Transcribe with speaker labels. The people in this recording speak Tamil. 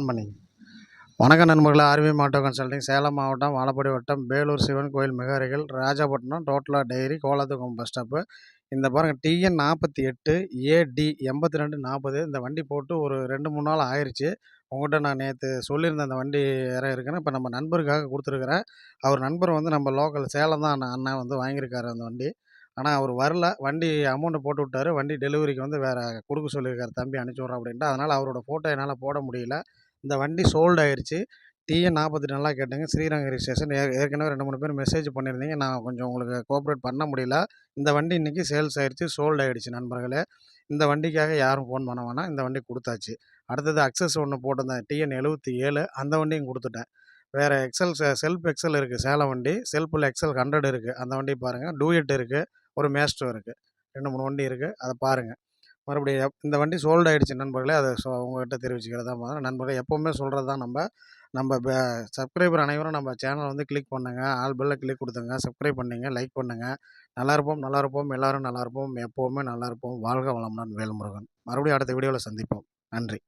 Speaker 1: பண்ணி வணக்கம் நண்பர்களே. ஆர்வி மாட்டோ கன்சல்டிங், சேலம் மாவட்டம் வாழப்பாடி வட்டம் வேலூர் சிவன் கோயில் மிக அருகில் ராஜாப்பட்டினம் டோட்டலா டைரி கோலாத்துக்குளம் பஸ் ஸ்டாப்பு. இந்த பாருங்கள், டிஎன் 48 ஏடி 8240. இந்த வண்டி போட்டு ஒரு 2-3 நாள் ஆயிடுச்சு. உங்கள்கிட்ட நான் நேற்று சொல்லியிருந்தேன் அந்த வண்டி இடம் இருக்குன்னு. இப்போ நம்ம நண்பருக்காக கொடுத்துருக்குறேன். அவர் நண்பர் வந்து நம்ம லோக்கல் சேலம் தான் அண்ணன் வந்து வாங்கியிருக்காரு அந்த வண்டி. ஆனால் அவர் வரல. வண்டி அமௌண்ட்டு போட்டு விட்டாரு. வண்டி டெலிவரிக்கு வந்து வேறு கொடுக்க சொல்லியிருக்காரு, தம்பி அனுப்பிச்சி விட்றேன் அப்படின்ட்டு. அதனால் அவரோட ஃபோட்டோ என்னால் போட முடியல. இந்த வண்டி சோல்டு ஆயிடுச்சு. டிஎன் 48 நல்லா கேட்டுங்க. ஸ்ரீரங்கம் ரிஜிஸ்ட்ரேஷன். ஏற்கனவே 2-3 பேர் மெசேஜ் பண்ணியிருந்தீங்க. நான் கொஞ்சம் உங்களுக்கு கோஆப்ரேட் பண்ண முடியல. இந்த வண்டி இன்றைக்கி சேல்ஸ் ஆயிடுச்சு, சோல்டு ஆயிடுச்சு நண்பர்களே. இந்த வண்டிக்காக யாரும் ஃபோன் பண்ண வேணாம். இந்த வண்டி கொடுத்தாச்சு. அடுத்தது அக்சஸ் ஒன்று போட்டிருந்தேன், டிஎன் 77. அந்த வண்டியும் கொடுத்துட்டேன். வேறு எக்ஸல் செல்ஃப் எக்ஸல் இருக்குது சேலம் வண்டி. செல்ஃபில் எக்ஸல் 100 இருக்குது. அந்த வண்டி பாருங்கள். டூயட் இருக்குது, ஒரு மேஸ்ட்ரோ இருக்குது. 2-3 வண்டி இருக்குது, அதை பாருங்கள். மறுபடியும் இந்த வண்டி சோல்டு ஆயிடுச்சு நண்பர்களே. அதை உங்கள்கிட்ட தெரிவிச்சுக்கிறது தான் நண்பர்களே. எப்போவுமே சொல்கிறது தான், நம்ம சப்ஸ்கிரைபர் அனைவரும் நம்ம சேனல் வந்து கிளிக் பண்ணுங்கள், ஆல் பெல்லை கிளிக் கொடுத்துங்க, சப்ஸ்கிரைப் பண்ணிங்க, லைக் பண்ணுங்கள். நல்லா இருப்போம், எல்லோரும் நல்லா இருப்போம், எப்போவுமே நல்லா இருப்போம். வாழ்க வளமுடன். வேல்முருகன். மறுபடியும் அடுத்த வீடியோவில் சந்திப்போம். நன்றி.